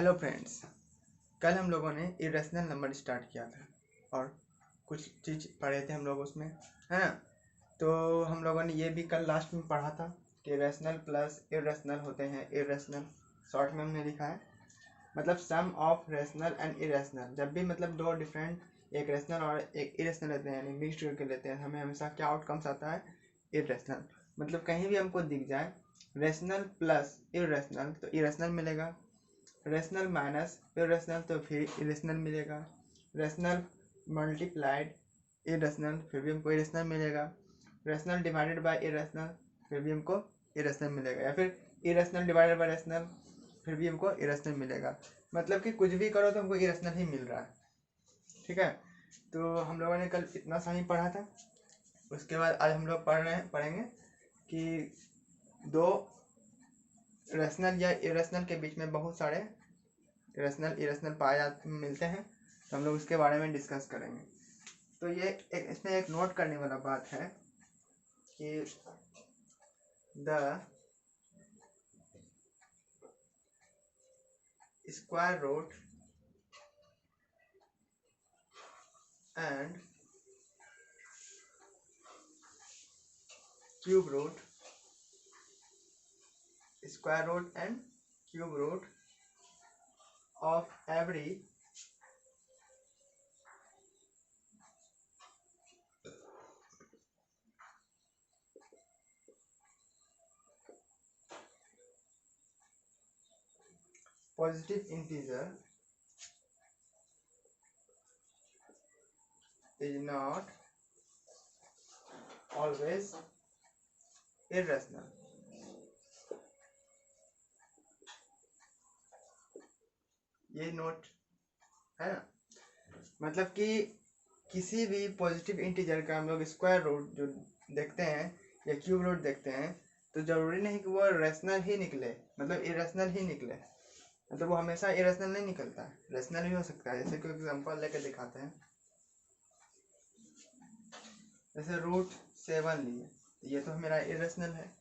Hello friends, कल हम लोगों ने इरेशनल नंबर स्टार्ट किया था और कुछ चीज़ पढ़े थे हम लोग उसमें, है ना। तो हम लोगों ने ये भी कल लास्ट में पढ़ा था कि रेशनल प्लस इरेशनल होते हैं इरेशनल। शॉर्ट में हमने लिखा है मतलब सम ऑफ रेशनल एंड इरेशनल। जब भी मतलब दो डिफरेंट, एक रेशनल और एक इरेशनल लेते हैं यानी मिक्स्ड करके लेते हैं, हमें हमेशा क्या आउटकम्स आता है, इरेशनल। मतलब कहीं भी हमको दिख जाए रेशनल प्लस इरेशनल तो इरेशनल मिलेगा, रेशनल माइनस इरेशनल तो फिर इरेशनल मिलेगा, रेशनल मल्टीप्लाइड इरेशनल फिर भी हमको इरेशनल मिलेगा, रेशनल डिवाइडेड बाय इरेशनल फिर भी हमको इरेशनल मिलेगा, या फिर इरेशनल डिवाइडेड बाय रेशनल फिर भी हमको इरेशनल मिलेगा। मतलब कि कुछ भी करो तो हमको इरेशनल ही मिल रहा है, ठीक है। तो हम लोगों ने कल इतना सा ही पढ़ा था। उसके बाद आज हम लोग पढ़ेंगे कि दो रेशनल या इरेशनल के बीच में बहुत सारे रेशनल इरेशनल मिलते हैं, तो हम लोग उसके बारे में डिस्कस करेंगे। तो ये इसमें एक नोट करने वाला बात है कि the square root and cube root, square root and cube root of every positive integer is not always irrational। ये नोट है ना। मतलब कि किसी भी पॉजिटिव इंटीजर का हम लोग स्क्वायर रूट जो देखते हैं या क्यूब रूट देखते हैं तो जरूरी नहीं कि वो रेशनल ही निकले, मतलब इरेशनल ही निकले। मतलब वो हमेशा इरेशनल नहीं निकलता है, रेशनल भी हो सकता है। जैसे कोई एग्जांपल लेके दिखाते हैं, जैसे √7 लिए, ये तो मेरा इरेशनल है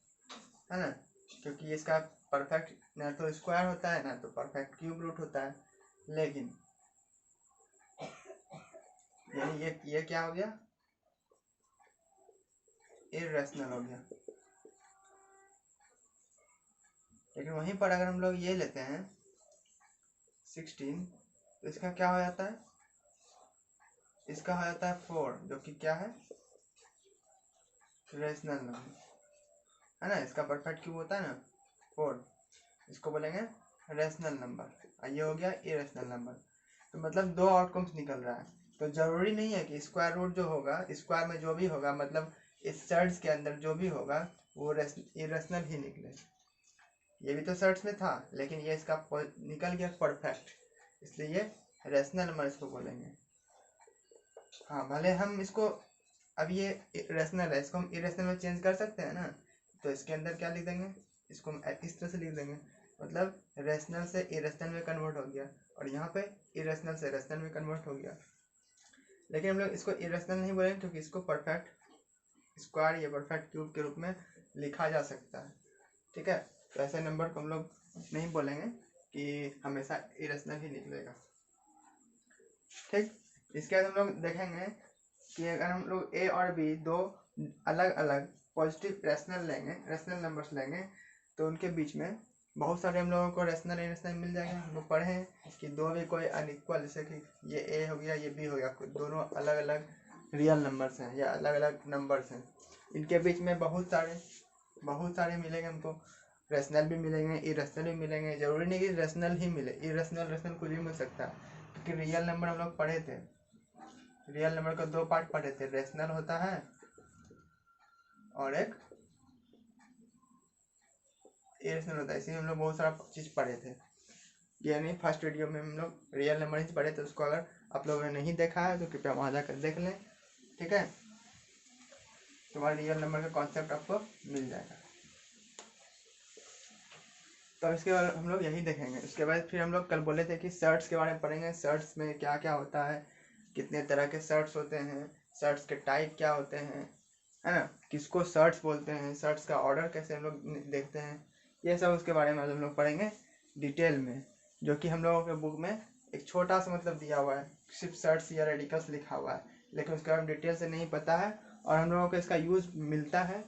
ना, क्योंकि इसका परफेक्ट ना तो स्क्वायर होता है ना तो परफेक्ट क्यूब रूट होता है। लेकिन यानी ये क्या हो गया, इरेशनल हो गया। लेकिन वहीं पर अगर हम लोग ये लेते हैं 16 तो इसका क्या हो जाता है, इसका हो जाता है 4, जो कि क्या है, रेशनल नंबर है ना। इसका परफेक्ट क्यूब होता है ना 4, इसको बोलेंगे रेशनल नंबर। ये हो गया इरेशनल नंबर। तो मतलब दो आउटकम्स निकल रहा है। तो जरूरी नहीं है कि स्क्वायर रूट जो होगा, स्क्वायर में जो भी होगा, मतलब इस सर्ट्स के अंदर जो भी होगा वो इरेशनल ही निकले। ये भी तो सर्ट्स में था, लेकिन ये इसका निकल गया परफेक्ट, इसलिए ये रेशनल नंबर इसको बोलेंगे। हाँ, भले हम इसको, अब ये रेशनल है, इसको हम इरेशनल में चेंज कर सकते हैं ना। तो इसके अंदर क्या लिख देंगे, इसको हम इस तरह से लिख देंगे, मतलब रेशनल से इरेशनल में कन्वर्ट हो गया, और यहाँ पे इरेशनल से रेशनल में कन्वर्ट हो गया। लेकिन हम लोग इसको इरेशनल नहीं बोलेंगे क्योंकि इसको परफेक्ट स्क्वायर या परफेक्ट क्यूब के रूप में लिखा जा सकता है, ठीक है। तो ऐसे नंबर को हम लोग नहीं बोलेंगे कि हमेशा इरेशनल ही निकलेगा, ठीक। इसके बाद हम लोग देखेंगे कि अगर हम लोग ए और बी दो अलग अलग पॉजिटिव रेशनल लेंगे, रेशनल नंबर्स लेंगे, तो उनके बीच में बहुत सारे हम लोगों को रेशनल इरेशनल मिल जाएगा। हम लोग पढ़े हैं कि दो भी कोई अनइक्वल, जैसे कि ये ए हो गया ये बी हो गया, दोनों अलग अलग रियल नंबर्स हैं या अलग अलग नंबर्स हैं, इनके बीच में बहुत सारे मिलेंगे हमको। रेशनल भी मिलेंगे, इरेशनल भी मिलेंगे। जरूरी नहीं कि रेशनल ही मिले, इरेशनल कुछ भी मिल सकता है, क्योंकि रियल नंबर हम लोग पढ़े थे। रियल नंबर का दो पार्ट पढ़े थे, रेशनल होता है और एक इरेशनल होता है। इसी में हम लोग बहुत सारा चीज़ पढ़े थे, यानी फर्स्ट वीडियो में हम लोग रियल नंबर ही पढ़े थे। उसको अगर आप लोगों ने नहीं देखा है तो कृपया वहाँ जाकर देख लें, ठीक है। तुम्हारे रियल नंबर का कॉन्सेप्ट आपको मिल जाएगा। तो इसके बाद हम लोग यही देखेंगे। उसके बाद फिर हम लोग कल बोले थे कि शर्ट्स के बारे में पढ़ेंगे, शर्ट्स में क्या क्या होता है, कितने तरह के शर्ट्स होते हैं, शर्ट्स के टाइप क्या होते हैं, है ना, किसको शर्ट्स बोलते हैं, शर्ट्स का ऑर्डर कैसे हम लोग देखते हैं, ये सब उसके बारे में हम लोग पढ़ेंगे डिटेल में। जो कि हम लोगों के बुक में एक छोटा सा मतलब दिया हुआ है, सिर्फ सर्ट्स या रेडिकल्स लिखा हुआ है, लेकिन उसके बारे में डिटेल से नहीं पता है। और हम लोगों को इसका यूज़ मिलता है,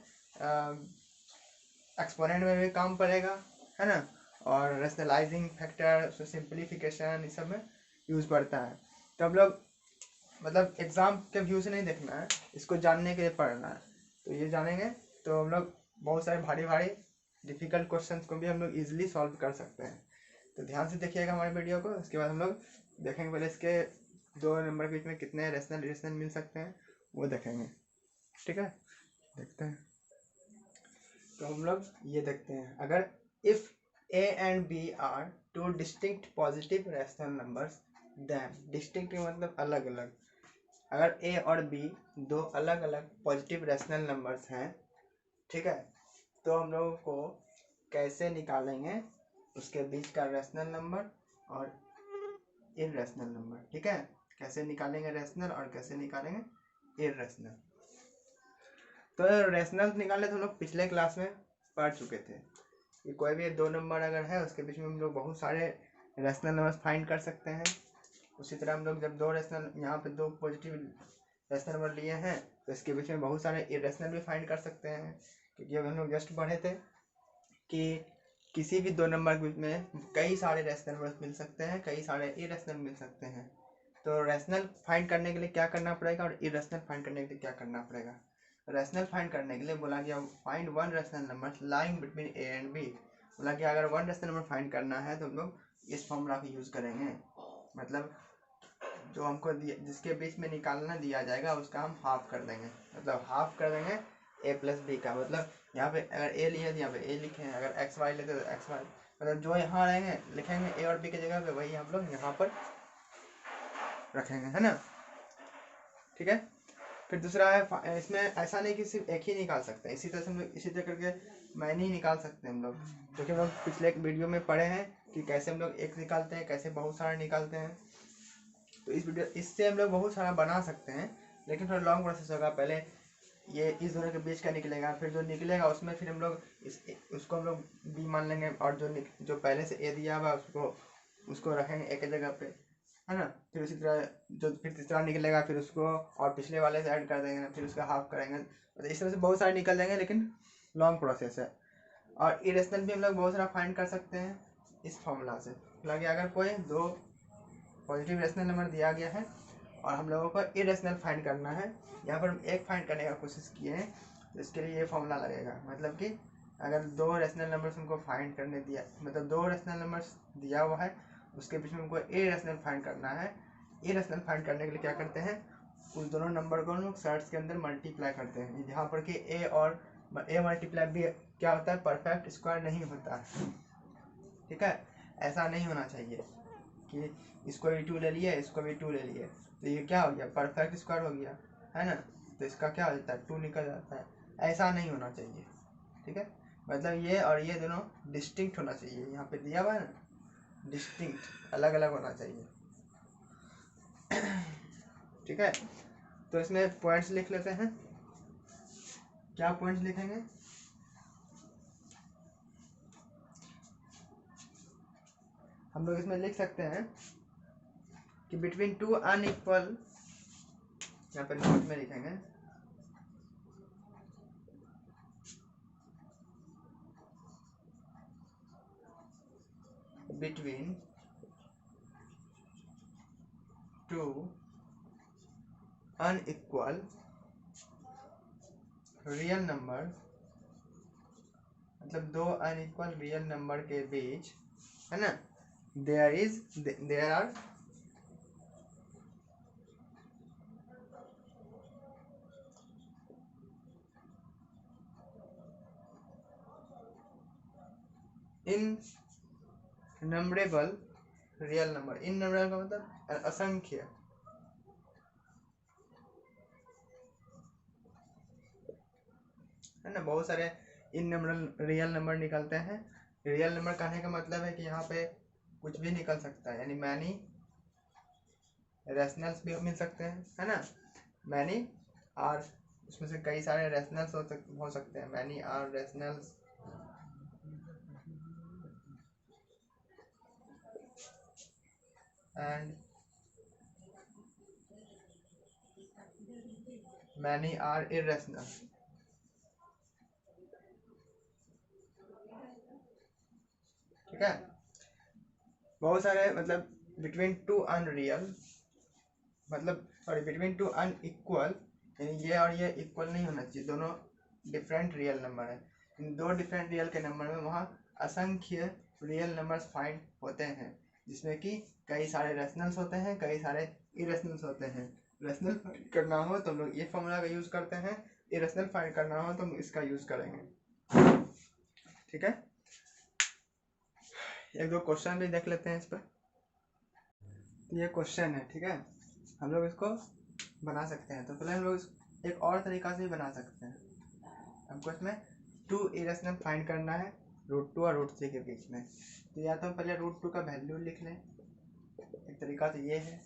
एक्सपोनेंट में भी काम पड़ेगा, है ना, और रेशनलाइजिंग फैक्टर, सिंप्लीफिकेशन, इस सब में यूज़ पड़ता है। तो हम लोग मतलब एग्ज़ाम के व्यू से नहीं देखना है, इसको जानने के लिए पढ़ना है। तो ये जानेंगे तो हम लोग बहुत सारे भारी भारी डिफ़िकल्ट क्वेश्चंस को भी हम लोग ईजिली सॉल्व कर सकते हैं। तो ध्यान से देखिएगा हमारे वीडियो को। इसके बाद हम लोग देखेंगे पहले इसके 2 नंबर के बीच में कितने रेशनल रिलेशन मिल सकते हैं, वो देखेंगे। ठीक है, देखते हैं। तो हम लोग ये देखते हैं, अगर if a and b are two distinct positive rational numbers, then distinct मतलब अलग अलग, अगर a और b दो अलग अलग पॉजिटिव रैशनल नंबर्स हैं, ठीक है, तो हम लोगों को कैसे निकालेंगे उसके बीच का रैशनल नंबर और इररेशनल नंबर। ठीक है, कैसे निकालेंगे रैशनल और कैसे निकालेंगे इररेशनल। तो रैशनल निकालने तो हम लोग पिछले क्लास में पढ़ चुके थे कि कोई भी 2 नंबर अगर है उसके बीच में हम लोग बहुत सारे रैशनल नंबर्स फाइंड कर सकते हैं। उसी तरह हम लोग जब 2 रैशनल, यहाँ पे 2 पॉजिटिव रैशनल नंबर लिए हैं तो इसके बीच में बहुत सारे इरेशनल भी फाइंड कर सकते हैं, क्योंकि अब हम लोग जस्ट पढ़े थे कि किसी भी 2 नंबर के बीच में कई सारे रैशनल नंबर्स मिल सकते हैं, कई सारे इरेशनल मिल सकते हैं। तो रैशनल फाइंड करने के लिए क्या करना पड़ेगा और इरेशनल फाइंड करने के लिए क्या करना पड़ेगा। रैशनल फाइंड करने के लिए बोला गया find one rational number lying between A and B. बोला कि अगर वन रैशनल नंबर फाइंड करना है तो हम लोग इस फॉर्मूला का यूज़ करेंगे, मतलब जो हमको जिसके बीच में निकालना दिया जाएगा उसका हम हाफ कर देंगे, मतलब हाफ कर देंगे a प्लस बी का। मतलब यहाँ पे अगर a लिए तो यहाँ पे a लिखे हैं, अगर एक्स वाई लेते तो एक्स वाई, मतलब जो यहाँ रहेंगे लिखेंगे a और b की जगह पे वही हम लोग यहाँ पर रखेंगे, है ना। ठीक है, फिर दूसरा है इसमें ऐसा नहीं कि सिर्फ एक ही निकाल सकते हैं, इसी तरह से हम लोग इसी तरह करके मैनी ही निकाल सकते हैं हम लोग, जो कि हम लोग पिछले एक वीडियो में पढ़े हैं कि कैसे हम लोग एक निकालते हैं, कैसे बहुत सारे निकालते हैं। तो इस वीडियो इससे हम लोग बहुत सारा बना सकते हैं, लेकिन थोड़ा लॉन्ग प्रोसेस होगा। पहले ये इस दोनों के बीच का निकलेगा, फिर जो निकलेगा उसमें फिर हम लोग उसको हम लोग बी मान लेंगे, और जो पहले से ए दिया हुआ उसको रखेंगे एक जगह पे, है ना। फिर उसी तरह जो फिर तीसरा निकलेगा फिर उसको और पिछले वाले से ऐड कर देंगे, फिर उसका हाफ करेंगे। मतलब इस तरह से बहुत सारे निकल जाएंगे, लेकिन लॉन्ग प्रोसेस है। और इरेशनल भी हम लोग बहुत सारा फाइंड कर सकते हैं इस फॉर्मूला से। लगे अगर कोई 2 पॉजिटिव रेशनल नंबर दिया गया है और हम लोगों को इरेशनल फाइंड करना है, यहाँ पर हम एक फाइंड करने का कोशिश किए हैं, तो इसके लिए ये फॉर्मूला लगेगा। मतलब कि अगर 2 रेशनल नंबर्स हमको फाइंड करने दिया, मतलब 2 रेशनल नंबर्स दिया हुआ है उसके बीच में हमको इरेशनल फाइंड करना है। इरेशनल फाइंड करने के लिए क्या करते हैं, उस दोनों नंबर को हम लोग सर्ट्स के अंदर मल्टीप्लाई करते हैं। यहाँ पर कि ए और ए मल्टीप्लाई बी क्या होता है, परफेक्ट स्क्वायर नहीं होता है। ठीक है, ऐसा नहीं होना चाहिए कि इसको भी 2 ले लिए, इसको भी 2 ले लिए, तो ये क्या हो गया, परफेक्ट स्क्वायर हो गया, है ना। तो इसका क्या हो जाता है, 2 निकल जाता है। ऐसा नहीं होना चाहिए। ठीक है, मतलब ये और ये दोनों डिस्टिंक्ट होना चाहिए। यहाँ पे दिया हुआ है ना, डिस्टिंक्ट, अलग अलग होना चाहिए। ठीक है, तो इसमें पॉइंट्स लिख लेते हैं। क्या पॉइंट्स लिखेंगे, हम लोग इसमें लिख सकते हैं कि बिटवीन 2 अनइक्वल, यहाँ पे नोट में लिखेंगे, बिटवीन 2 अनइक्वल रियल नंबर, मतलब 2 अनइक्वल रियल नंबर के बीच, है ना, देयर आर इननंबरेबल रियल नंबर। इननंबरेबल का मतलब असंख्य, है ना। बहुत सारे इननंबरेबल रियल नंबर निकलते हैं। रियल नंबर कहने का मतलब है कि यहाँ पे कुछ भी निकल सकता है, यानी मैनी रैशनल्स भी मिल सकते हैं, है ना। मैनी आर, उसमें से कई सारे रैशनल्स हो सकते हैं। Many are rationals, and many are irrational। ठीक है, बहुत सारे मतलब बिटवीन टू अनरियल, मतलब सॉरी बिटवीन टू अनइक्वल, यानी ये और ये इक्वल नहीं होना चाहिए, दोनों डिफरेंट रियल नंबर है। इन दो डिफरेंट रियल के नंबर में वहाँ असंख्य रियल नंबर्स फाइंड होते हैं, जिसमें कि कई सारे रेशनल्स होते हैं, कई सारे इरेशनल्स होते हैं। रेशनल फाइंड करना हो तो हम लोग ये फॉर्मूला का यूज़ करते हैं, इरेशनल फाइंड करना हो तो हम इसका यूज़ करेंगे। ठीक है, एक दो क्वेश्चन भी देख लेते हैं इस पर। तो ये क्वेश्चन है, ठीक है, हम लोग इसको बना सकते हैं। तो पहले हम लोग एक और तरीका से भी बना सकते हैं। हमको इसमें टू इरेशनल फाइंड करना है √2 और √3 के बीच में। तो या तो हम पहले √2 का वैल्यू लिख लें, एक तरीका तो ये है।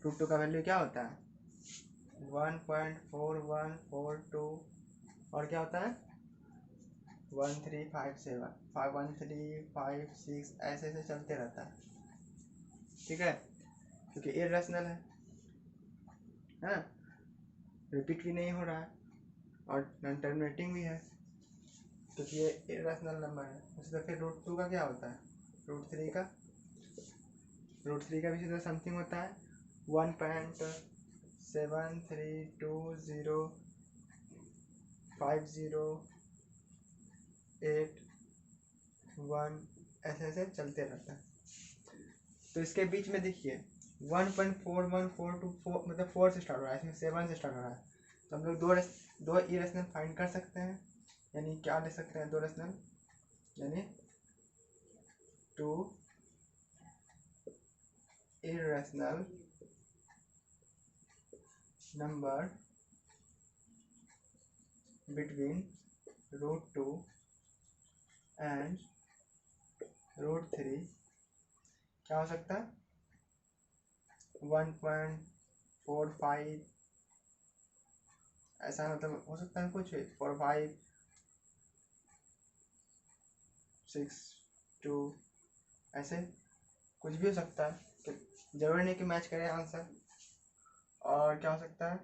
√2 का वैल्यू क्या होता है 1.4142, और क्या होता है 1357 1356, ऐसे ऐसे चलते रहता है। ठीक है, क्योंकि इरेशनल है ना, रिपीट भी नहीं हो रहा है और नॉन टर्मिनेटिंग भी है, क्योंकि ये इरेशनल नंबर है। उसी तरह फिर √2 का क्या होता है √3 का भी सीधा समथिंग होता है 1.73205081, ऐसे ऐसे चलते रहता है। तो इसके बीच में देखिए 1.4142 मतलब 4 से स्टार्ट हो रहा है, इसमें 7 से स्टार्ट हो रहा है। तो हम लोग दो इरेशनल फाइंड कर सकते हैं, यानी क्या ले सकते हैं, दो रेशनल, यानी 2 irrational number between √2 and √3 क्या हो सकता है 1.45, ऐसा मतलब हो सकता है कुछ 4562, ऐसे कुछ भी हो सकता है, जरूरी नहीं कि मैच करे आंसर। और क्या हो सकता है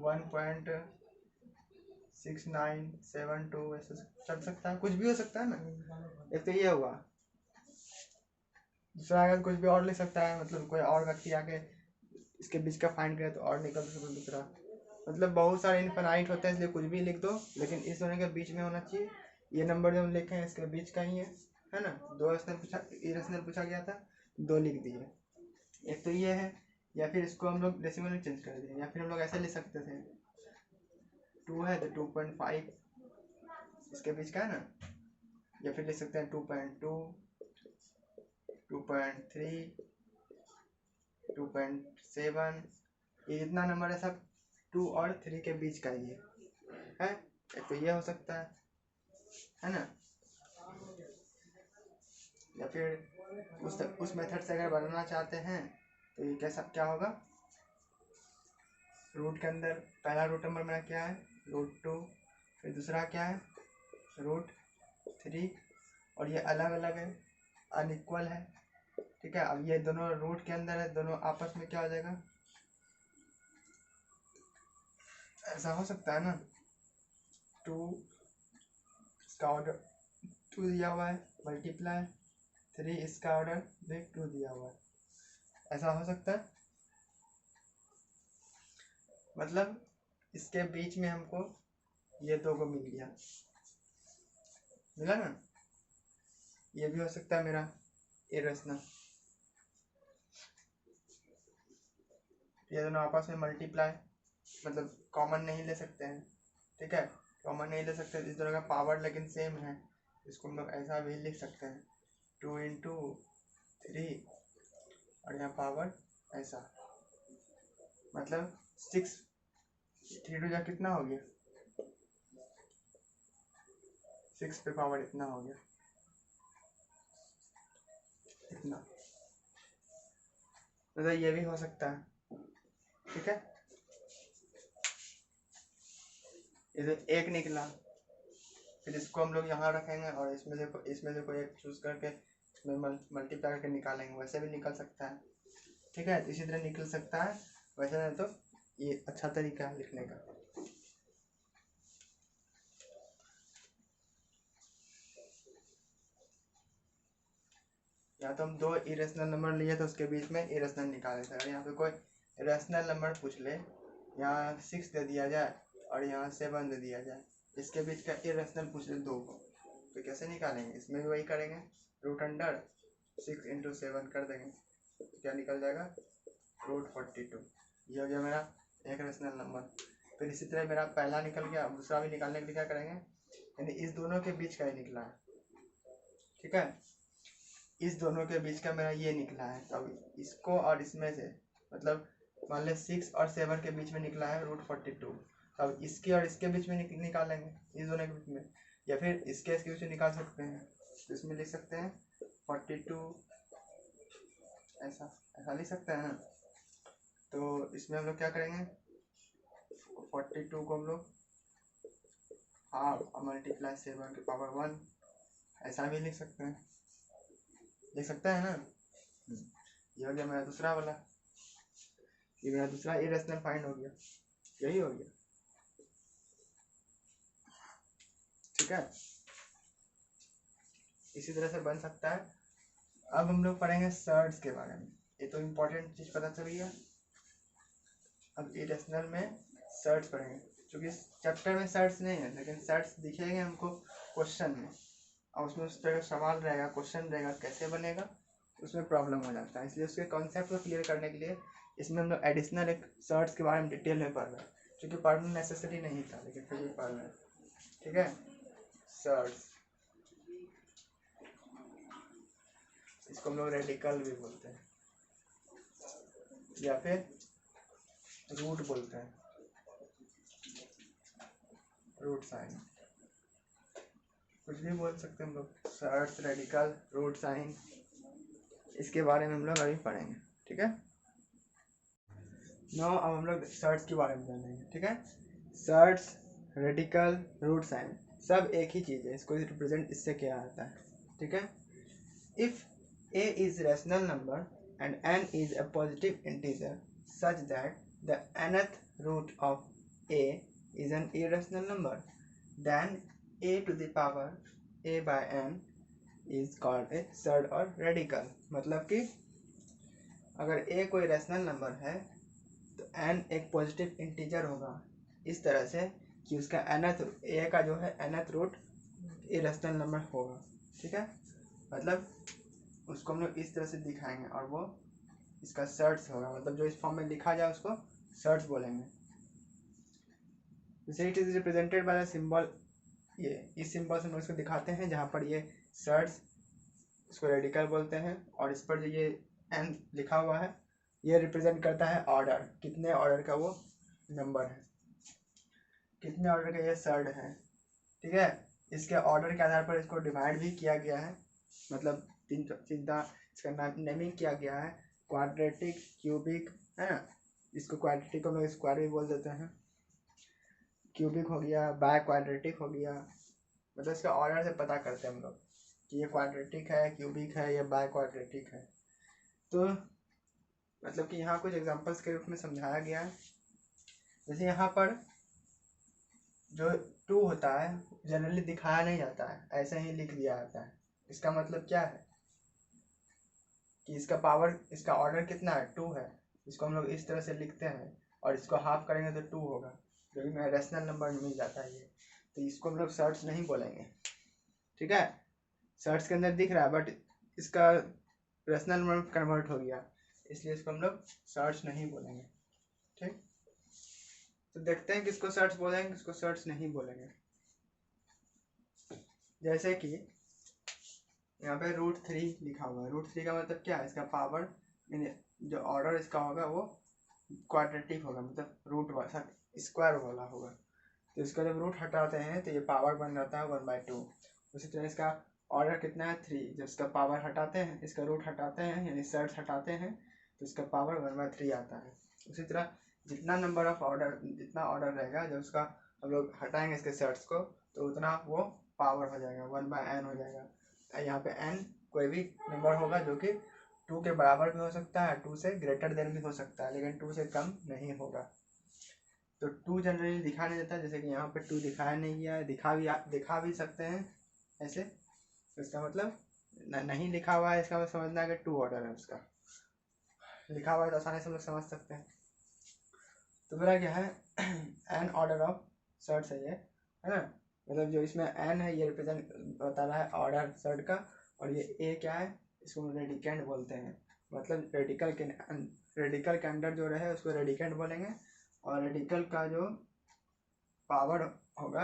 1.6972, ऐसे चल सकता है, कुछ भी हो सकता है ना। एक तो ये हुआ, दूसरा अगर कुछ भी और लिख सकता है, मतलब कोई और व्यक्ति आके इसके बीच का फाइंड करे तो और निकल सकता है दूसरा। मतलब बहुत सारे इनफाइनाइट होते हैं, इसलिए कुछ भी लिख दो, लेकिन इस दोनों के बीच में होना चाहिए। ये नंबर जो हम लिखे हैं इसके बीच का ही है ना। दो इरेशनल पूछा गया था, दो लिख दिए। एक तो ये है, या फिर इसको हम लोग डेसिमल में चेंज कर दिए, या फिर हम लोग ऐसे लिख सकते थे 2 है तो 2.5 इसके बीच का है ना, या फिर लिख सकते हैं 2.2, 2.3, 2.7, ये जितना नंबर है सब 2 और 3 के बीच का ही है। एक तो ये हो सकता है ना, या फिर उस मेथड से अगर बनाना चाहते हैं तो ये कैसा क्या होगा, रूट के अंदर पहला रूट नंबर मेरा क्या है √2, फिर दूसरा क्या है √3, और ये अलग अलग है, अनइक्वल है। ठीक है, अब ये दोनों रूट के अंदर है, दोनों आपस में क्या हो जाएगा, ऐसा हो सकता है ना 2, इसका ऑर्डर 2 दिया हुआ है, मल्टीप्लाई 3, इसका ऑर्डर भी 2 दिया हुआ है, ऐसा हो सकता है। मतलब इसके बीच में हमको ये दो को मिल गया, मिला ना। ये भी हो सकता है मेरा इरेशनल, ये दोनों आपस में मल्टीप्लाई, मतलब कॉमन नहीं ले सकते हैं। ठीक है, कॉमन नहीं ले सकते, इस दोनों का पावर लेकिन सेम है, इसको हम लोग ऐसा भी लिख सकते हैं 2 × 3, और यहाँ पावर ऐसा, मतलब 6, 3 2 कितना हो गया 6 पे पावर इतना हो गया, इतना, मतलब ये भी हो सकता है। ठीक है, इधर एक निकला, फिर इसको हम लोग यहाँ रखेंगे और इसमें से कोई एक चूज करके इसमें मल्टीप्लाई करके निकालेंगे, वैसे भी निकल सकता है। ठीक है, तो इसी तरह निकल सकता है। वैसे नहीं तो ये अच्छा तरीका है लिखने का। या तो हम दो इरेशनल नंबर लिए तो उसके बीच में इरेशनल निकाले थे। अगर यहाँ पे कोई रेशनल नंबर पूछ ले, यहाँ 6 दे दिया जाए और यहाँ 7 दे दिया जाए, इसके बीच का इरेशनल पूछ ले 2 को, तो कैसे निकालेंगे? इसमें भी वही करेंगे, रूट अंडर 6 इंटू 7 कर देंगे, तो क्या निकल जाएगा? रूट 42। ये हो गया मेरा एक रेशनल नंबर। फिर इसी तरह मेरा पहला निकल गया, दूसरा भी निकालने के लिए क्या करेंगे, यानी इस दोनों के बीच का ही निकला है, ठीक है, इस दोनों के बीच का मेरा ये निकला है। तब इसको और इसमें से, मतलब मान ले 6 और 7 के बीच में निकला है रूट 42, तब इसके और इसके बीच में निकालेंगे, इस दोनों के बीच में, या फिर इसके बीच में निकाल सकते हैं। तो इसमें लिख सकते हैं 42, ऐसा ऐसा लिख सकते हैं ना। तो इसमें हम लोग क्या करेंगे, 42 को हम लोग हाफ मल्टीप्लाई 7 के पावर 1, ऐसा भी लिख सकते हैं, लिख सकते हैं ना। ये हो गया मेरा दूसरा वाला, ये मेरा दूसरा इरेशनल फाइंड हो गया, यही हो गया, ठीक है। इसी तरह से बन सकता है। अब हम लोग पढ़ेंगे सर्ट्स के बारे में। ये तो इम्पोर्टेंट चीज पता चल गया। अब इरेशनल में सर्ट्स पढ़ेंगे, क्योंकि इस चैप्टर में सर्ट्स नहीं है, लेकिन सर्ट्स दिखेंगे हमको क्वेश्चन में, और उसमें उस तरह सवाल रहेगा, क्वेश्चन रहेगा, कैसे बनेगा उसमें प्रॉब्लम हो जाता है। इसलिए उसके कॉन्सेप्ट को क्लियर करने के लिए इसमें हम लोग एडिशनल एक सर्ट्स के बारे में डिटेल में पढ़ रहे हैं, क्योंकि पढ़ना नेसेसरी नहीं था, लेकिन फिर भी पढ़ रहे हैं, ठीक है। सर्ट्स, इसको हम लोग रेडिकल भी बोलते हैं, या फिर रूट बोलते हैं, रूट साइन, कुछ भी बोल सकते हैं हम लोग। सर्ट्स, रेडिकल, रूट साइन, इसके बारे में हम लोग अभी पढ़ेंगे, ठीक है। नो, अब हम लोग सर्ट्स के बारे में जानेंगे, ठीक है। सर्ट्स, रेडिकल, रूट साइन सब एक ही चीज़ है, इसको रिप्रेजेंट इससे किया जाता है, ठीक है। If a is rational number and n is a positive integer such that the nth root of a is an irrational number, then a to the power a by n is called a surd or radical। मतलब कि अगर a कोई rational number है तो n एक positive integer होगा, इस तरह से कि उसका nth a का जो है nth रूट इरेशनल नंबर होगा, ठीक है। मतलब उसको हम लोग इस तरह से दिखाएंगे और वो इसका सर्ट्स होगा, मतलब जो इस फॉर्म में लिखा जाए उसको सर्ट्स बोलेंगे। जैसे it is represented by the symbol, ये इस सिंबल से हम इसको दिखाते हैं, जहाँ पर ये सर्ट्स, इसको रेडिकल बोलते हैं, और इस पर जो ये एन लिखा हुआ है ये रिप्रेजेंट करता है ऑर्डर, कितने ऑर्डर का वो नंबर है, कितने ऑर्डर का ये सर्ड है, ठीक है। इसके ऑर्डर के आधार पर इसको डिवाइड भी किया गया है, मतलब चिंता इसका नेमिंग किया गया है, क्वाड्रेटिक, क्यूबिक, है ना। इसको क्वाड्रेटिक हम लोग स्क्वायर भी बोल देते हैं, क्यूबिक हो गया, बाय क्वाड्रेटिक हो गया, मतलब इसका ऑर्डर से पता करते हैं हम लोग कि ये क्वाड्रेटिक है, क्यूबिक है, या बाय क्वाड्रेटिक है। तो मतलब कि यहाँ कुछ एग्जांपल्स के रूप में समझाया गया है। जैसे यहाँ पर जो 2 होता है जनरली दिखाया नहीं जाता है, ऐसे ही लिख दिया जाता है। इसका मतलब क्या है कि इसका पावर, इसका ऑर्डर कितना है, 2 है, इसको हम लोग इस तरह से लिखते हैं, और इसको हाफ करेंगे तो 2 होगा, जो कि मेरा रेशनल नंबर मिल जाता है ये। तो इसको हम लोग सर्ट्स नहीं बोलेंगे, ठीक है। सर्ट्स के अंदर दिख रहा है बट इसका रेशनल नंबर कन्वर्ट हो गया, इसलिए इसको हम लोग सर्ट्स नहीं बोलेंगे, ठीक। तो देखते हैं किसको सर्ट्स बोलेंगे, किसको सर्ट्स नहीं बोलेंगे। जैसे कि यहाँ पे √3 लिखा हुआ है, √3 का मतलब क्या है, इसका पावर, जो ऑर्डर इसका होगा वो क्वाड्रेटिक होगा, मतलब रूट वाला स्क्वायर वाला होगा। तो इसका जब रूट हटाते हैं तो ये पावर बन जाता है 1/2। उसी तरह इसका ऑर्डर कितना है, 3, जब इसका पावर हटाते हैं, इसका रूट हटाते हैं, यानी सर्ट्स हटाते हैं, तो इसका पावर 1/3 आता है। उसी तरह जितना नंबर ऑफ ऑर्डर, जितना ऑर्डर रहेगा, जब उसका हम लोग हटाएंगे इसके सर्ट्स को, तो उतना वो पावर हो जाएगा, 1/n हो जाएगा। यहाँ पे n कोई भी नंबर होगा जो कि 2 के बराबर भी हो सकता है, 2 से ग्रेटर देन भी हो सकता है, लेकिन 2 से कम नहीं होगा। तो 2 जनरली दिखा नहीं देता, जैसे कि यहाँ पे 2 दिखाया नहीं गया है, दिखा भी सकते हैं ऐसे। तो इसका मतलब नहीं लिखा हुआ है, इसका मतलब समझना है कि 2 ऑर्डर है उसका। लिखा हुआ है तो आसानी से हम लोग समझ सकते हैं। तो मेरा क्या है एन ऑर्डर ऑफ सर्ट है ये, है ना। मतलब जो इसमें एन है ये रिप्रेजेंट बता रहा है ऑर्डर सर्ट का, और ये ए क्या है, इसको रेडिकेंट बोलते हैं। मतलब रेडिकल के अंदर जो रहे उसको रेडिकेंट बोलेंगे, और रेडिकल का जो पावर होगा,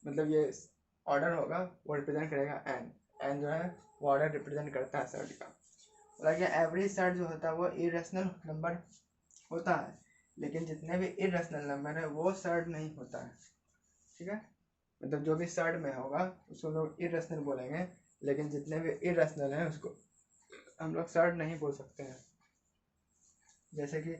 मतलब ये ऑर्डर होगा, वो रिप्रेजेंट करेगा एन। एन जो है वो ऑर्डर रिप्रेजेंट करता है सर्ट का। मतलब एवरेज सर्ट जो होता है वो इरेशनल नंबर होता है, लेकिन जितने भी इरेशनल नंबर है वो सर्ट नहीं होता है, ठीक है। मतलब जो भी सर्ट में होगा उसको लोग इरेशनल बोलेंगे, लेकिन जितने भी इरेशनल हैं उसको हम लोग सर्ट नहीं बोल सकते हैं। जैसे कि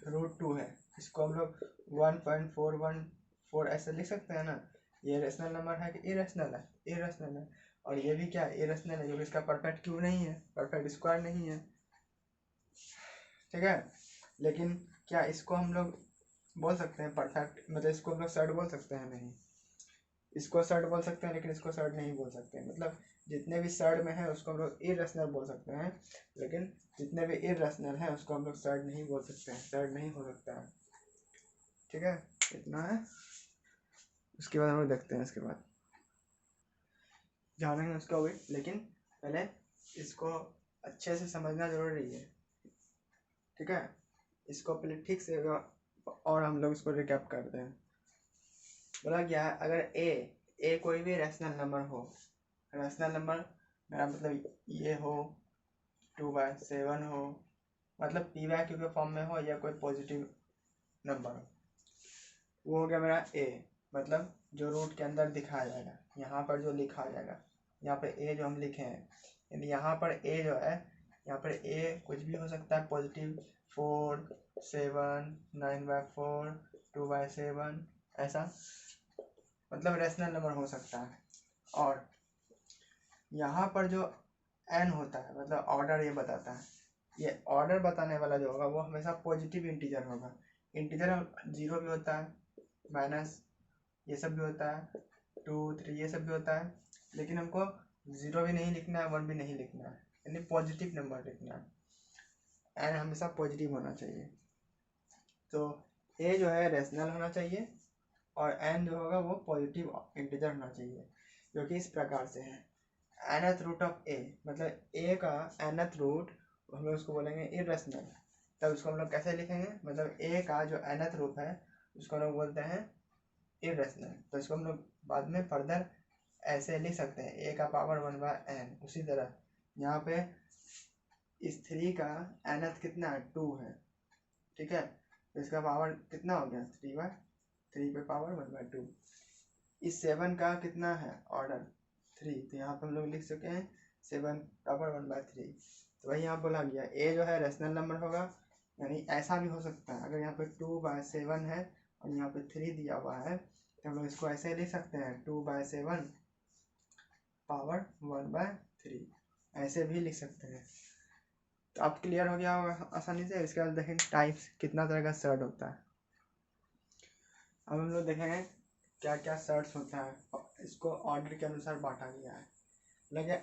√2 है, इसको हम लोग 1.414 ऐसे लिख सकते हैं ना। ये रेशनल नंबर है कि इरेशनल है? इरेशनल है। और ये भी क्या है, इरेशनल है, क्योंकि इसका परफेक्ट क्यूब नहीं है, परफेक्ट स्क्वायर नहीं है, ठीक है। लेकिन क्या इसको हम लोग बोल सकते हैं परफेक्ट, मतलब इसको हम लोग सर्ट बोल सकते हैं? नहीं। इसको सर्ट बोल सकते हैं लेकिन इसको सर्ट नहीं बोल सकते हैं। मतलब जितने भी सर्ट में है उसको हम लोग इरेशनल बोल सकते हैं, लेकिन जितने भी इरेशनल है उसको हम लोग सर्ट नहीं बोल सकते हैं, सर्ट नहीं हो सकता है, ठीक है। इतना है। उसके बाद हम लोग देखते हैं, इसके बाद जानेंगे उसका वेट, लेकिन पहले इसको अच्छे से समझना जरूरी है, ठीक है। इसको पहले ठीक से और हम लोग इसको रिकैप करते हैं। बोला क्या है, अगर ए कोई भी रैशनल नंबर हो, रैशनल नंबर मेरा मतलब ये हो, 2/7 हो, मतलब p/q के फॉर्म में हो, या कोई पॉजिटिव नंबर हो, वो हो गया मेरा ए। मतलब जो रूट के अंदर दिखाया जाएगा, यहाँ पर जो लिखा जाएगा, यहाँ पर ए जो हम लिखे हैं, यानी यहाँ पर ए जो है, यहाँ पर ए कुछ भी हो सकता है, पॉजिटिव 4, 7, 9/4, 2/7 ऐसा, मतलब रैशनल नंबर हो सकता है। और यहाँ पर जो एन होता है, मतलब ऑर्डर ये बताता है, ये ऑर्डर बताने वाला जो होगा वो हमेशा पॉजिटिव इंटीजर होगा। इंटीजर 0 भी होता है, माइनस ये सब भी होता है, 2, 3 ये सब भी होता है, लेकिन हमको 0 भी नहीं लिखना है, 1 भी नहीं लिखना है, यानी पॉजिटिव नंबर लिखना है। एन हमेशा पॉजिटिव होना चाहिए। तो ए जो है रैशनल होना चाहिए, और एन जो होगा वो पॉजिटिव इंटीजर होना चाहिए, जो कि इस प्रकार से है। nth रूट ऑफ ए, मतलब ए का nth रूट हम लोग उसको बोलेंगे इरेशनल। तब उसको हम लोग कैसे लिखेंगे, मतलब ए का जो nth रूट है उसको हम लोग बोलते हैं इरेशनल। तो इसको हम लोग बाद में फर्दर ऐसे लिख सकते हैं, ए का पावर 1/n। उसी तरह यहाँ पे इस 3 का nth कितना है, 2 है, ठीक है। तो इसका पावर कितना हो गया, 3/3 पे पावर 1/2। इस 7 का कितना है ऑर्डर, 3, तो यहाँ पे हम लोग लिख सके हैं 7 पावर 1/3। तो वही यहाँ बोला गया ए जो है रैशनल नंबर होगा, यानी ऐसा भी हो सकता है, अगर यहाँ पे 2/7 है और यहाँ पे 3 दिया हुआ है, तो हम लोग इसको ऐसे लिख सकते हैं 2/7 पावर 1/3, ऐसे भी लिख सकते हैं। तो अब क्लियर हो गया होगा आसानी से। इसके बाद देखें टाइप्स, कितना तरह का सर्ट होता है। अब हम लोग देखेंगे क्या क्या सर्ट्स होता है, इसको ऑर्डर के अनुसार बांटा गया है। लगे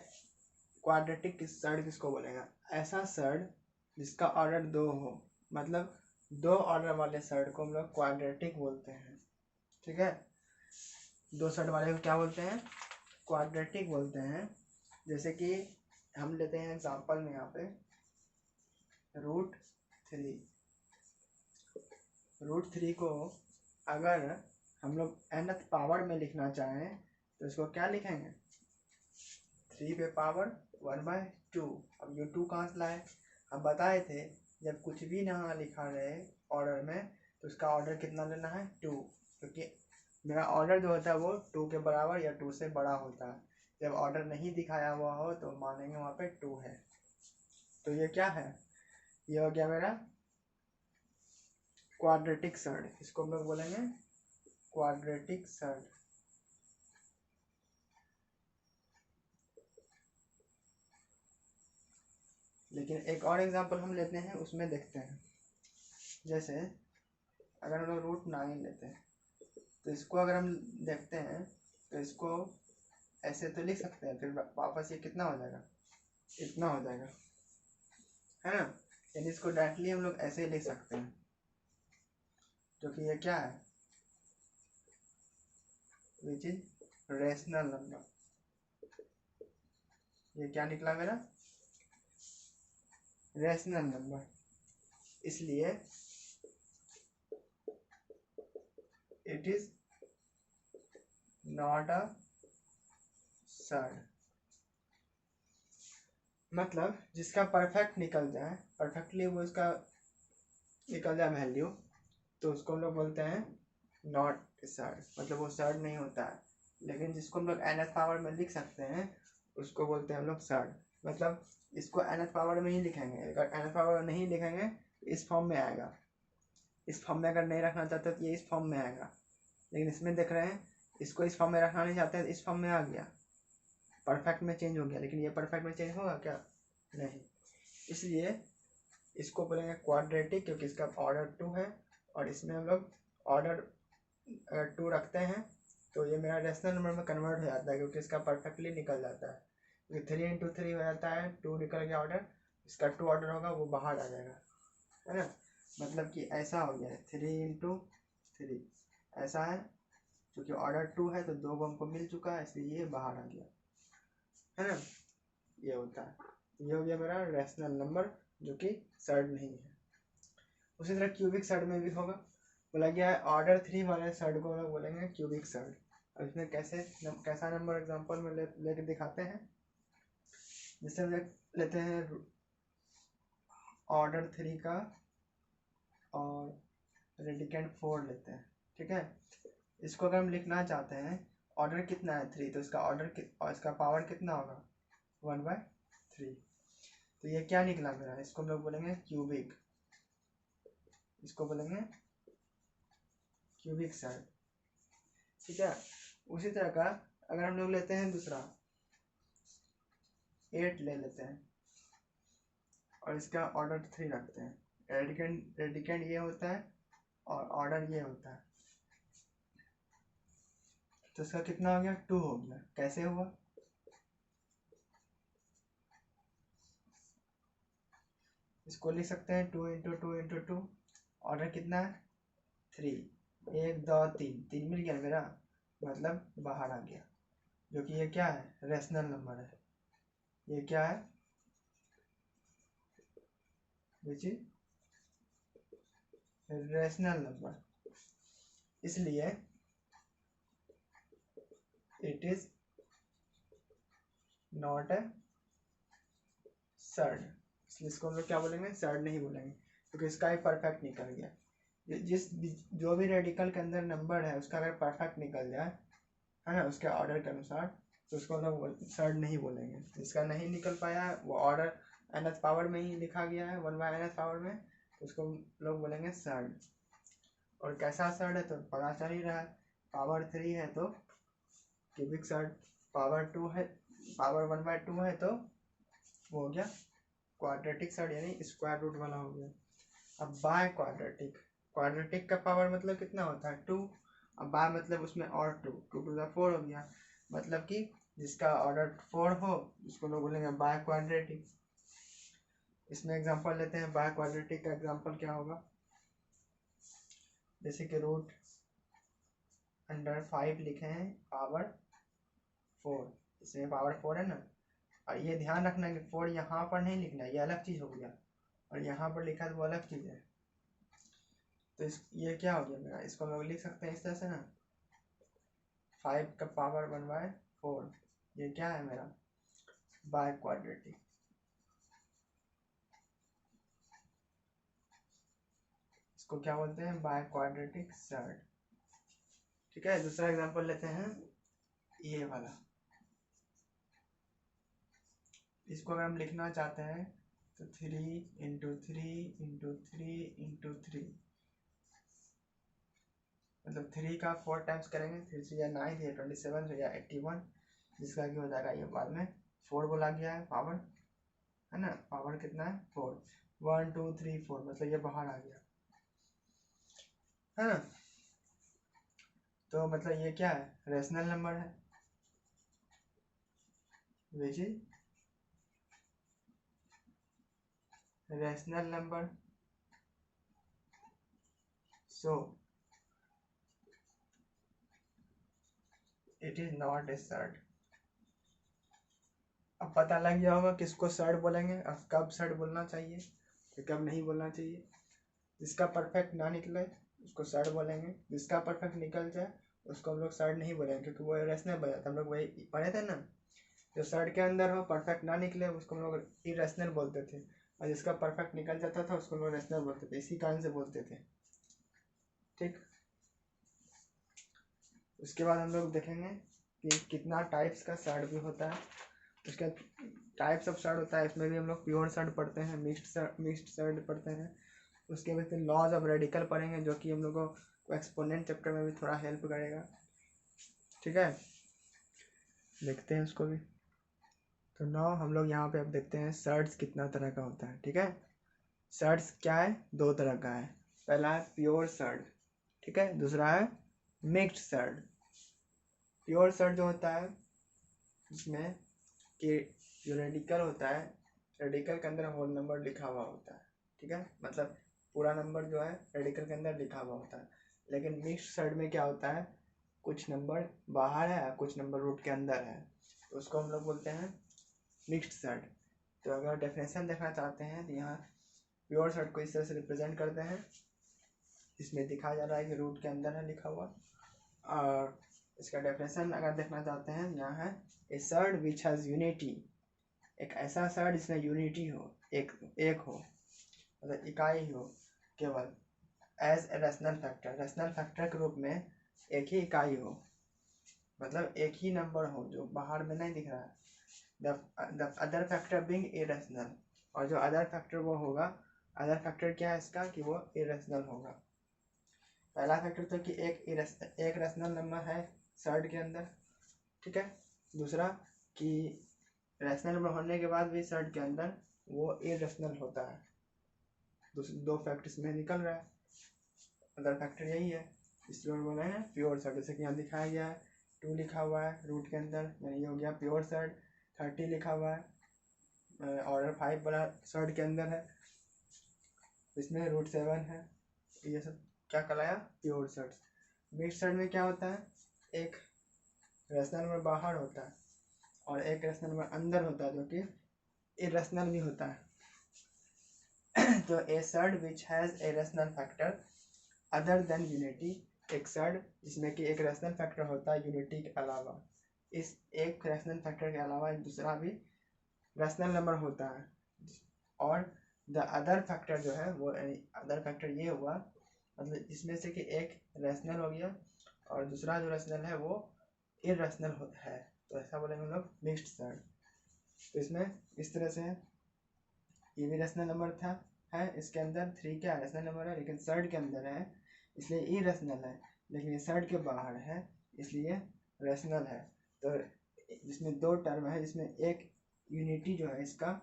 क्वाड्रेटिक सर्ट किसको बोलेगा, ऐसा सर्ट जिसका ऑर्डर 2 हो, मतलब 2 ऑर्डर वाले सर्ट को हम लोग क्वाड्रेटिक बोलते हैं, ठीक है। 2 सर्ट वाले को क्या बोलते हैं, क्वाड्रेटिक बोलते हैं। जैसे कि हम लेते हैं एग्जांपल में यहाँ पे √3 को अगर हम लोग nth पावर में लिखना चाहें तो इसको क्या लिखेंगे, 3 पे पावर 1/2। अब ये 2 कहाँ से लाए, हम बताए थे जब कुछ भी ना लिखा रहे ऑर्डर में तो उसका ऑर्डर कितना लेना है, 2, क्योंकि मेरा ऑर्डर जो होता है वो 2 के बराबर या 2 से बड़ा होता है। जब ऑर्डर नहीं दिखाया हुआ हो तो मानेंगे वहाँ पे 2 है। तो ये क्या है, ये हो गया मेरा क्वाड्रेटिक सर्ट, इसको हम लोग बोलेंगे क्वाड्रेटिक सर्ट। लेकिन एक और एग्जांपल हम लेते हैं, उसमें देखते हैं। जैसे अगर हम लोग √9 लेते हैं तो इसको अगर हम देखते हैं तो इसको ऐसे तो लिख सकते हैं, फिर वापस ये कितना हो जाएगा, इतना हो जाएगा, है ना। यानी इसको डायरेक्टली हम लोग ऐसे ही लिख सकते हैं, क्योंकि ये क्या है, विच इज रेशनल नंबर। ये क्या निकला मेरा, रेशनल नंबर, इसलिए it is not a surd. मतलब जिसका परफेक्ट निकल जाए, परफेक्टली वो इसका निकल जाए वैल्यू, तो उसको हम लोग बोलते हैं नॉट सर्ड, मतलब वो सर्ड नहीं होता है। लेकिन जिसको हम लोग nth पावर में लिख सकते हैं उसको बोलते हैं हम लोग सर्ड। मतलब इसको nth पावर में ही लिखेंगे, अगर nth पावर में नहीं लिखेंगे तो इस फॉर्म में आएगा। इस फॉर्म में अगर नहीं रखना चाहते तो ये इस फॉर्म में आएगा, लेकिन इसमें देख रहे हैं इसको इस फॉर्म में रखना नहीं चाहते, इस फॉर्म में आ गया, परफेक्ट में चेंज हो गया। लेकिन ये परफेक्ट में चेंज होगा क्या, नहीं। इसलिए इसको बोलेंगे क्वाड्रेटिक, क्योंकि इसका ऑर्डर 2 है, और इसमें हम लोग ऑर्डर 2 रखते हैं तो ये मेरा रेशनल नंबर में कन्वर्ट हो जाता है, क्योंकि इसका परफेक्टली निकल जाता है। क्योंकि 3 × 3 हो जाता है, 2 निकल गया ऑर्डर, इसका 2 ऑर्डर होगा वो बाहर आ जाएगा, है ना। मतलब कि ऐसा हो गया है 3 × 3 ऐसा है, क्योंकि ऑर्डर 2 है तो 2 को हमको मिल चुका है, इसलिए ये बाहर आ गया, है ना। ये होता है, ये हो गया मेरा रेशनल नंबर जो कि सर्ड नहीं है। उसी तरह क्यूबिक सर्ड में भी होगा, बोला गया है ऑर्डर 3 वाले सर्ड को हम लोग बोलेंगे क्यूबिक सर्ड। अब इसमें कैसा नंबर एग्जांपल में लेके दिखाते हैं। जैसे हम लेते हैं ऑर्डर 3 का और रेडिकेंड 4 लेते हैं, ठीक है। इसको अगर हम लिखना चाहते हैं, ऑर्डर कितना है 3, तो इसका ऑर्डर और इसका पावर कितना होगा 1/3। तो ये क्या निकला मेरा, इसको हम लोग बोलेंगे क्यूबिक, इसको बोलेंगे क्यूबिक सर्ड, ठीक है। उसी तरह का अगर हम लोग लेते हैं दूसरा 8 ले लेते हैं और इसका ऑर्डर 3 रखते हैं, रेडिकेंड ये होता है और ऑर्डर ये होता है, तो इसका कितना हो गया 2 हो गया। कैसे हुआ, इसको लिख सकते हैं 2 × 2 × 2, ऑर्डर कितना है 3, 1 2 3 मिल गया मेरा, मतलब बाहर आ गया, जो कि ये क्या है रेशनल नंबर है। ये क्या है, विच इज रेशनल नंबर, इसलिए it is not a surd. इसलिए इसको हम लोग क्या बोलेंगे, सर्ड नहीं बोलेंगे, क्योंकि इसका ही परफेक्ट निकल गया। जो भी रेडिकल के अंदर नंबर है उसका अगर परफेक्ट निकल जाए, है ना, उसके ऑर्डर के अनुसार, तो उसको हम लोग सर्ड नहीं बोलेंगे। जिसका नहीं निकल पाया वो ऑर्डर nth पावर में ही लिखा गया है 1/nth पावर में, तो उसको लोग बोलेंगे सर्ड। और कैसा सर्ड है तो पता चल ही रहा है, पावर 3 है तो क्यूबिक सर्ड, पावर 2 है, पावर 1/2 है तो वो हो गया क्वाड्रेटिक सर्ड, यानी स्क्वायर रूट वाला हो गया। अब बाय क्वाड्रेटिक, क्वाड्रेटिक का पावर मतलब कितना होता है 2, अब बाय मतलब उसमें और 2 2 to the 4 हो गया, मतलब कि जिसका ऑर्डर 4 हो उसको लोग बोलेंगे बाय क्वाड्रेटिक। इसमें एग्जांपल लेते हैं, बाय क्वाड्रेटिक का एग्जांपल क्या होगा, जैसे कि √5 लिखे हैं पावर 4, इसमें पावर 4 है ना, और ये ध्यान रखना कि 4 यहाँ पर नहीं लिखना, ये अलग चीज़ हो गया, और यहाँ पर लिखा है वो अलग चीज़ है। तो ये क्या हो गया मेरा, इसको हम लोग लिख सकते हैं इस तरह से ना, 5 का पावर 1/4, ये क्या है मेरा बाय क्वाड्रेटिक। इसको क्या बोलते हैं, बाय क्वाड्रेटिक सर्ड, ठीक है। दूसरा एग्जांपल लेते हैं ये वाला, इसको अगर हम लिखना चाहते हैं तो 3 × 3 × 3 × 3, मतलब 3 का 4 टाइम्स करेंगे, 3 या 9 या 27 या 81, जिसका कि हो जाएगा ये बाद में 4 बोला गया है पावर, है ना, पावर कितना है 4, 1 2 3 4, मतलब ये बाहर आ गया, है ना। तो मतलब ये क्या है, रेशनल नंबर है, which is rational number, so it is not a surd. अब पता लग गया होगा किसको सर्ड बोलेंगे, अब कब सर्ड बोलना चाहिए तो कब नहीं बोलना चाहिए। जिसका परफेक्ट ना निकले उसको सर्ड बोलेंगे, जिसका परफेक्ट निकल जाए उसको हम लोग सर्ड नहीं बोलेंगे, क्योंकि वो इरेशनल बन जाता है। हम लोग वही पढ़े थे ना, जो सर्ड के अंदर हो परफेक्ट ना निकले उसको हम लोग इरेशनल बोलते थे, और जिसका परफेक्ट निकल जाता था उसको हम लोग रेशनल बोलते थे, इसी कारण से बोलते थे। ठीक, उसके बाद हम लोग देखेंगे कि कितना टाइप्स का सर्ड भी होता है। उसका टाइप्स ऑफ सर्ड होता है, इसमें भी हम लोग प्योर सर्ड पढ़ते हैं, मिक्स्ड सर्ड पढ़ते हैं। उसके बाद फिर लॉज ऑफ रेडिकल पढ़ेंगे, जो कि हम लोग को एक्सपोनेंट चैप्टर में भी थोड़ा हेल्प करेगा। ठीक है, देखते हैं उसको भी। तो नाउ हम लोग यहाँ पे अब देखते हैं सर्ड्स कितना तरह का होता है। ठीक है, सर्ड्स क्या है, 2 तरह का है। पहला है प्योर सर्ड, ठीक है, दूसरा है मिक्स्ड सर्ड। प्योर सर्ड जो होता है जिसमें कि जो रेडिकल होता है, रेडिकल के अंदर होल नंबर लिखा हुआ होता है। ठीक है, मतलब पूरा नंबर जो है रेडिकल के अंदर लिखा हुआ होता है। लेकिन मिक्स्ड सर्ड में क्या होता है, कुछ नंबर बाहर है, कुछ नंबर रूट के अंदर है, तो उसको हम लोग बोलते हैं मिक्स्ड सर्ड। तो अगर डेफिनेशन देखना चाहते हैं तो यहाँ प्योर सर्ड को इस तरह से रिप्रेजेंट करते हैं, इसमें दिखाया जा रहा है कि रूट के अंदर है लिखा हुआ। और इसका डेफिनेशन अगर देखना चाहते हैं, यहाँ है ए सर्ड विच हैज़ यूनिटी, एक ऐसा सर्ड जिसमें यूनिटी हो, एक हो, मतलब इकाई हो केवल, as a rational factor, rational factor के रूप में एक ही इकाई हो, मतलब एक ही नंबर हो जो बाहर में नहीं दिख रहा है। The other factor being irrational, और जो अदर फैक्टर वो होगा, अदर फैक्टर क्या है इसका, कि वो इरेशनल होगा। पहला फैक्टर तो कि एक रेशनल नंबर है सर्ड के अंदर, ठीक है। दूसरा कि रेशनल नंबर होने के बाद भी सर्ड के अंदर वो इरेशनल होता है। 2 फैक्टर्स में निकल रहा है, अदर फैक्टर यही है, इसलिए बोला है प्योर सर्ड। जैसे कि यहाँ दिखाया गया है 2 लिखा हुआ है रूट के अंदर, यानी ये हो गया प्योर सर्ड। 30 लिखा हुआ है ऑर्डर 5 वाला सर्ड के अंदर है, इसमें रूट 7 है, ये सब क्या कहलाया, प्योर सर्ड। मिक्स्ड सर्ड में क्या होता है, एक रेशनल नंबर बाहर होता है और एक रेशनल नंबर अंदर होता है, जो कि इरेशनल भी होता है। तो a surd which has a rational factor other than unity, एक सर्ड जिसमें कि एक रेशनल फैक्टर होता है यूनिटी के अलावा, इस एक रेशनल फैक्टर के अलावा एक दूसरा भी रेशनल नंबर होता है। और द अदर फैक्टर जो है वो, अदर फैक्टर ये हुआ, मतलब इसमें से कि एक रेशनल हो गया और दूसरा जो रेशनल है वो इरेशनल है, तो ऐसा बोलेंगे हम लोग मिक्स्ड सर्ड। तो इसमें इस तरह से ये भी रेशनल नंबर था, है इसके अंदर 3 क्या रेशनल नंबर है, लेकिन सर्ड के अंदर है इसलिए इरेशनल है, लेकिन ये सर्ड के बाहर है इसलिए रेशनल है। तो जिसमें 2 टर्म है, जिसमें एक यूनिटी जो है इसका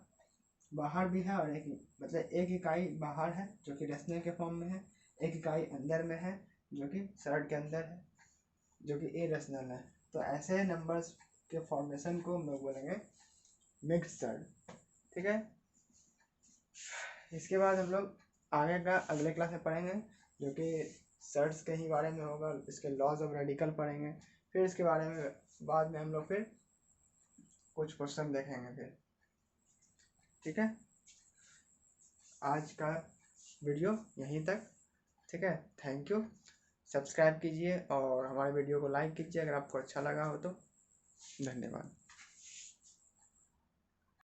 बाहर भी है, और एक मतलब एक इकाई बाहर है जो कि रेशनल के फॉर्म में है, एक इकाई अंदर में है जो कि सर्ड के अंदर है जो कि इरेशनल है। तो ऐसे नंबर्स के फॉर्मेशन को हम लोग बोलेंगे मिक्स्ड सर्ड। ठीक है, इसके बाद हम लोग आगे का अगले क्लास में पढ़ेंगे, जो कि सर्ड्स के ही बारे में होगा, इसके लॉज ऑफ रेडिकल पढ़ेंगे, फिर इसके बारे में बाद में हम लोग फिर कुछ क्वेश्चन देखेंगे फिर। ठीक है, आज का वीडियो यहीं तक। ठीक है, थैंक यू। सब्सक्राइब कीजिए और हमारे वीडियो को लाइक कीजिए अगर आपको अच्छा लगा हो तो। धन्यवाद।